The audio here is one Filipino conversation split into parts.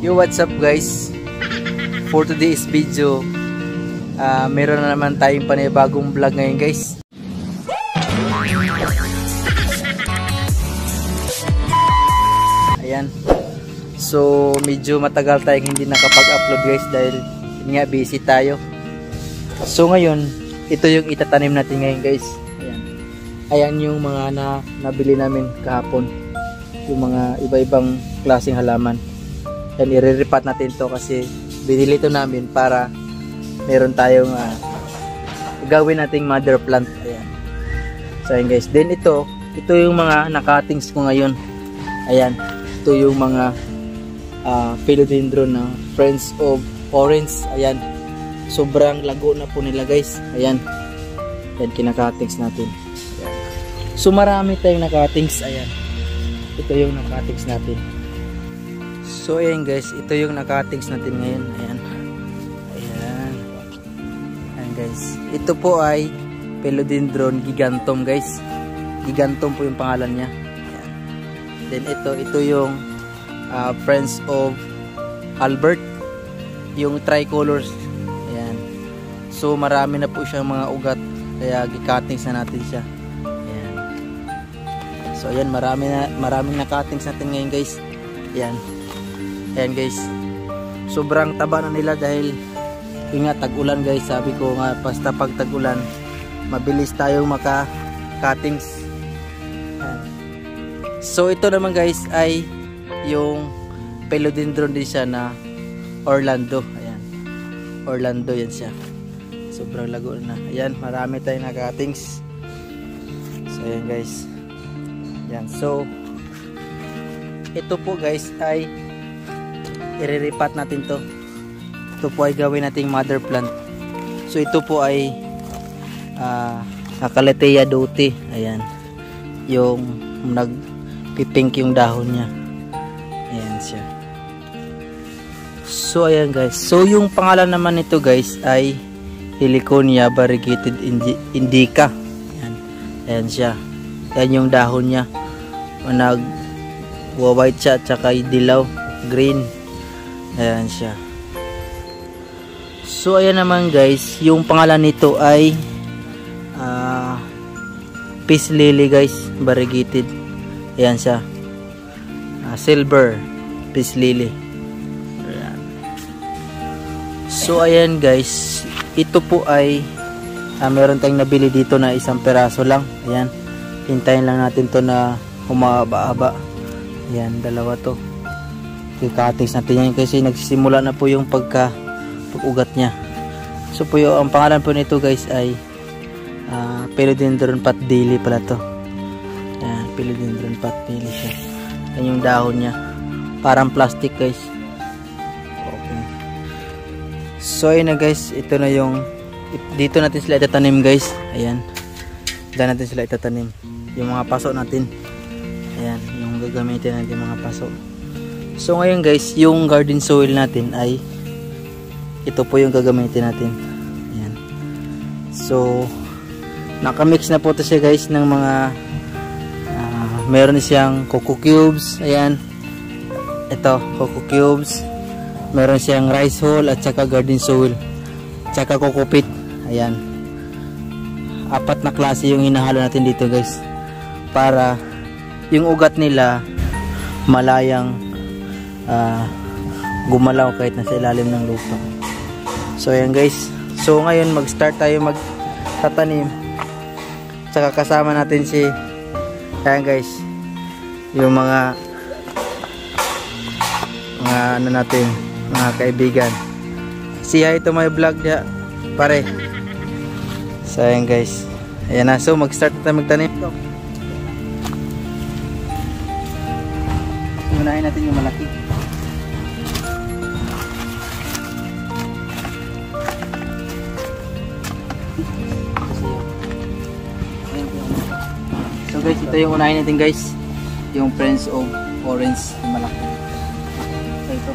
Yo, what's up guys? For today's video, meron na naman tayong panibagong vlog ngayon guys. Ayan. So medyo matagal tayong hindi nakapag-upload guys dahil nga busy tayo. So ngayon, ito yung itatanim natin ngayon guys. Ayan. Ayan yung mga nabili namin kahapon. Yung mga iba-ibang klaseng halaman. Yan, i-repot natin to kasi binili to namin para meron tayong gawin nating mother plant. Ayan. So ayan guys, then ito yung mga nakatings ko ngayon. Ayan, ito yung mga philodendron na Friends of Orange. Ayan, sobrang lago na po nila guys. Ayan, yan kinakatings natin. Ayan. So marami tayong nakatings. Ayan, ito yung nakatings natin. So ayan guys, ito yung nakatings natin ngayon. Ayan. Ayan. Ayan guys. Ito po ay Philodendron gigantum guys. Gigantum po yung pangalan niya. Ayan. Then ito yung Friends of Albert. Yung tricolors. Ayan. So marami na po siyang mga ugat. Kaya gikatings na natin siya. Ayan. So ayan, maraming nakatings natin ngayon guys. Ayan. Ayan guys, sobrang taba na nila dahil ingat tag-ulan guys. Sabi ko nga, basta pag tag-ulan mabilis tayong maka-cuttings. So ito naman guys ay yung Philodendron din siya na Orlando. Ayan, Orlando yan siya. Sobrang lago na. Ayan, marami tayong naka-cuttings. So ayan guys. Ayan, so ito po guys ay iriripat natin to. Ito po ay gawin nating mother plant. So ito po ay Calathea doty. Ayan, yung nagpipink yung dahon niya. Ayan siya. So ayan guys, so yung pangalan naman nito guys ay Heliconia variegated indica. Ayan. Ayan siya. Ayan yung dahon niya, white siya at saka dilaw green. Ayan siya. So ayan naman guys, yung pangalan nito ay peace lily guys, variegated. Ayan siya, silver peace lily. Ayan. So ayan guys, ito po ay meron tayong nabili dito na isang peraso lang. Ayan, hintayin lang natin to na humaba-haba. Ayan, dalawa to. I-cuttings natin yan kasi nagsisimula na po yung pag-ugat niya. So po yung ang pangalan po nito guys ay Philodendron patdili pala to. Ayan, Philodendron patdili siya. Yan yung dahon niya, parang plastic guys. Okay. So ayun na guys, ito na yung dito natin sila itatanim guys. Ayan, dito natin sila itatanim yung mga paso natin. Ayan, yung gagamitin natin mga paso. So ngayon guys, yung garden soil natin ay ito po yung gagamitin natin. Ayan. So nakamix na po ito siya guys ng mga meron siyang coco cubes. Ayan, ito coco cubes, meron siyang rice hull at saka garden soil at saka coco pit. Ayan, 4 na klase yung hinahalo natin dito guys para yung ugat nila malayang gumalaw kahit nasa ilalim ng lupa. So ayan guys, so ngayon mag-start tayo magtatanim. Tsaka kasama natin si ayan guys, yung mga ano natin, mga kaibigan. Si hi to my vlog ya pare. So ayan guys, ayan na, so mag-start tayo magtanim. Unahin natin yung malaki. So guys, ito yung unahin natin guys, yung Friends of Orange, yung malaki. So ito.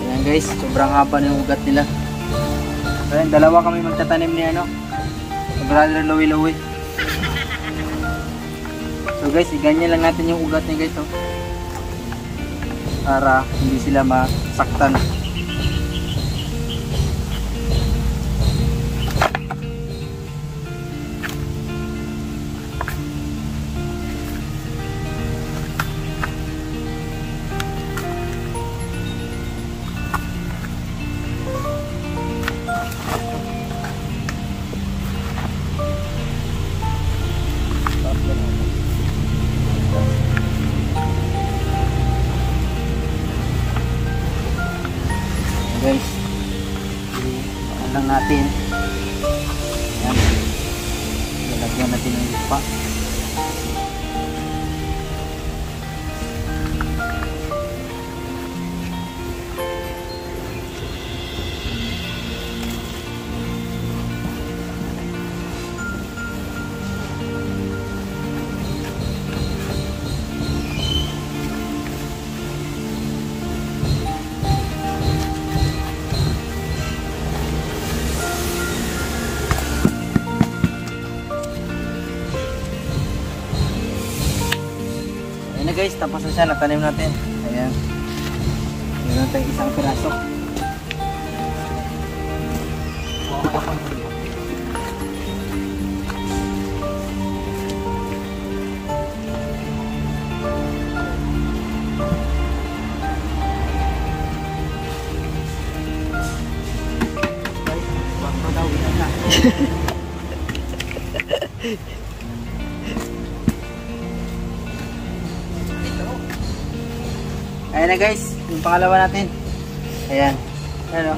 Ayan guys, sobrang haba ng ugat nila. Ayan, dalawa kami magtatanim ni Brother Louie Louie. So guys, iganyan lang natin yung ugat niya guys, oh. Para hindi sila masaktan. Guys, iyan lang natin. Ayan. Lalagyan natin ng lupa. Ayan na guys, tapos na siya, natanim natin. Ayan. Meron tayong isang piraso. Ayan na guys, yung pangalawa natin. Ayan. Ano?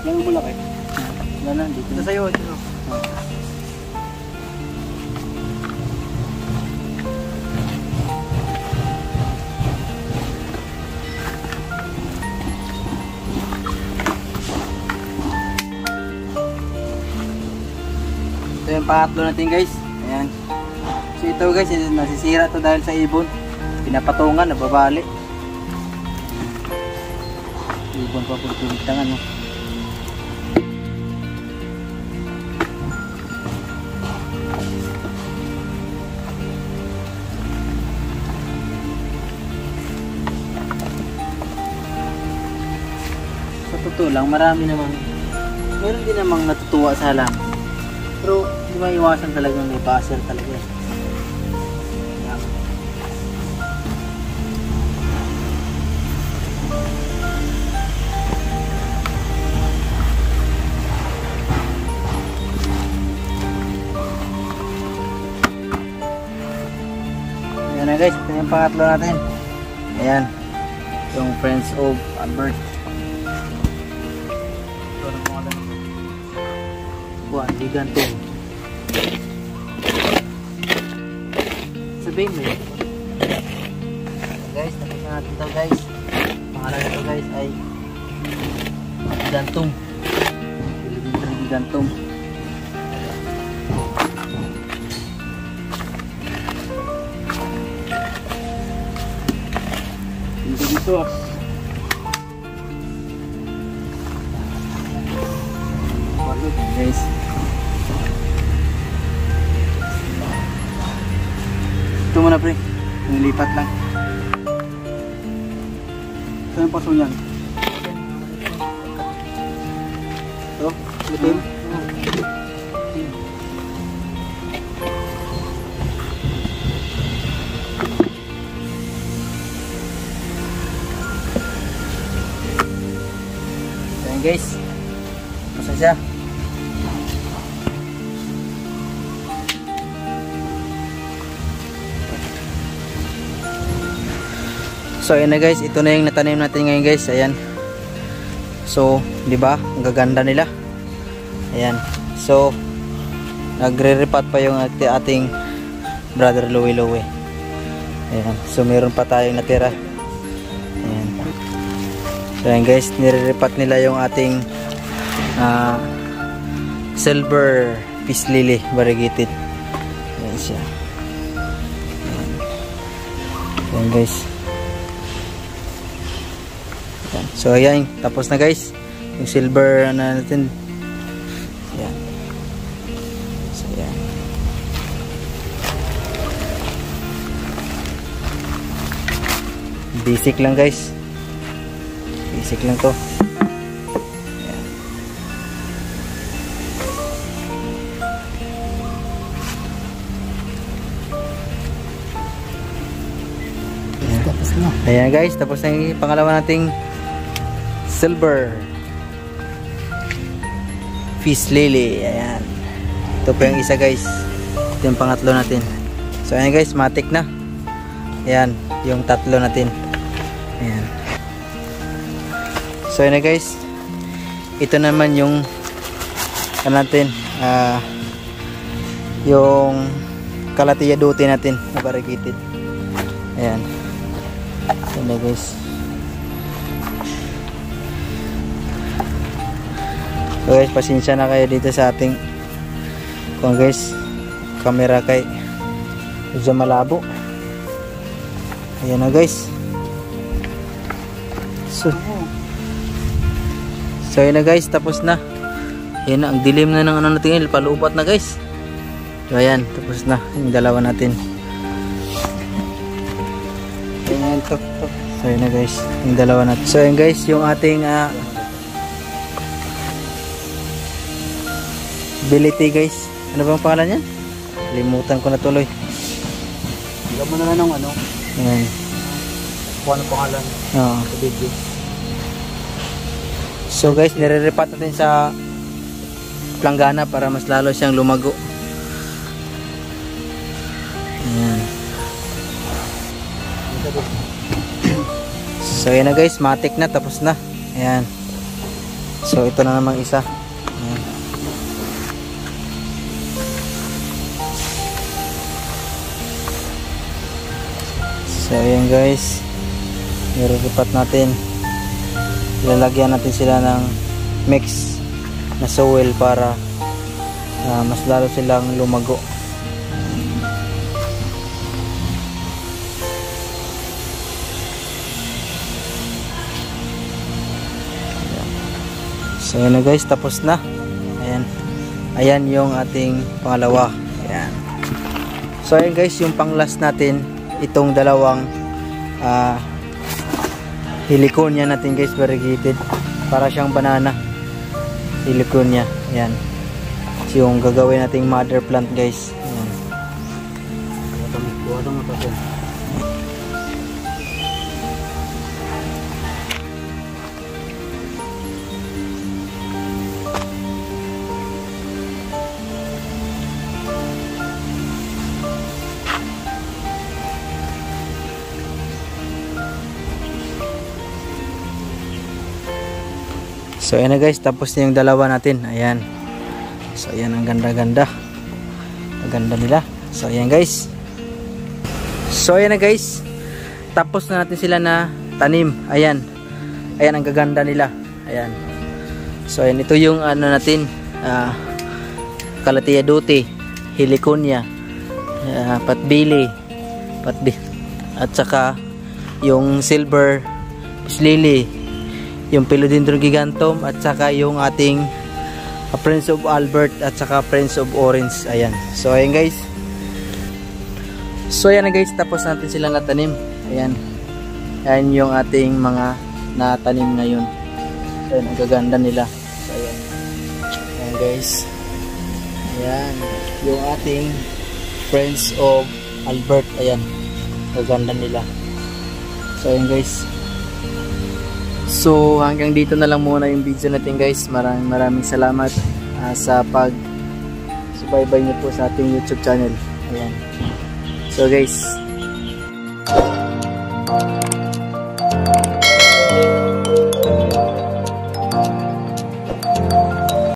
Lalo mo laki. Wala na, dito na sa'yo. Ito. Ito yung pangatlo natin guys. Ayan. So ito guys, nasisira to dahil sa ibon. Pinapatungan, nababali. Ibon pa po tumitangan, no? Sa totoo lang, marami namang, meron din namang natutuwa sa halaman. Pero hindi maiwasan talagang may buzzer talaga. Ayan na guys, ito yung pangatlo natin. Ayan, yung Friends of Albert. Buwan, giganto. Sabihin mo yun. Guys, nakita natin ito guys. Pangalan nito guys ay gigantong. Pilipinang gigantong. Dito. Guys. Ito muna pre. Nilipat lang. Ito yung paso niyan. Ito. Itim. Ayan guys. Masa siya. So ayan na guys, ito na yung natanim natin ngayon guys. Ayan. So, 'di ba? Ang gaganda nila. Ayan. So, nagre-repat pa yung ating brother Louie Louie. Ayan. So, meron pa tayong natira. Ayan. So, ayan guys, nire-repat nila yung ating silver peace lily variegated. Ayan siya. Ayan guys. Yan. So ayan, tapos na guys yung silver ano natin. Yan. So ayan. Basic lang guys, basic lang to. Ayan guys, tapos na yung pangalawa nating silver fish lily. Ayan, ito pa yung isa guys, ito yung pangatlo natin. So ayan guys, matik na. Ayan, yung tatlo natin. Ayan. So ayan na guys, ito naman yung ano natin, yung Calathea dute natin na variegated. Ayan. Ayan guys. So guys, pasensya na kayo dito sa ating kung guys, camera kay medyo malabo. Ayan na guys. So ayan na guys, tapos na. Ayan na, ang dilim na ng ano natin, palubat na guys. So ayan, tapos na yung dalawa natin. Ayan, tok. So yun na guys, yung dalawa natin. So yun guys, yung ating ability guys. Ano bang pangalan yan? Limutan ko na tuloy. Hindi mo na lang ng ano. Ayan. Kung ano pangalan. Oo. Sa video. So guys, nire-repat natin sa planggana para mas lalo siyang lumago. Ayan. So ayan na guys, matik na, tapos na. Ayan. So ito na namang isa. Ayan. So ayan guys, nire-repat natin. Lalagyan natin sila ng mix na soil para mas lalo silang lumago. So ayan na guys, tapos na. Ayan. Ayan yung ating pangalawa. Ayan. So ayan guys, yung pang last natin, itong dalawang heliconia natin guys, variegated. Para siyang banana. Heliconia. Ayan. So yung gagawin nating mother plant guys. Ayan. So ayan na guys, tapos na yung dalawa natin. Ayan. So ayan, ang ganda-ganda. Ang ganda nila. So ayan guys. So ayan na guys, tapos na natin sila na tanim. Ayan. Ayan ang gaganda nila. Ayan. So ayan, ito yung ano natin, Calathea dute, heliconia, patbili, at saka yung silver fish lily, yung Philodendron giganteum, at saka yung ating Prince of Albert, at saka Prince of Orange. Ayan. So ayan guys. So ayan na guys, tapos natin silang natanim. Ayan. Ayan yung ating mga natanim ngayon. Ayan, ang gaganda nila. So ayan. Ayan guys. Ayan. Yung ating Prince of Albert. Ayan. Gaganda nila. So ayan guys. So hanggang dito na lang muna yung video natin guys. Maraming salamat sa pag-subaybay niyo po sa ating YouTube channel. Ayan. So guys,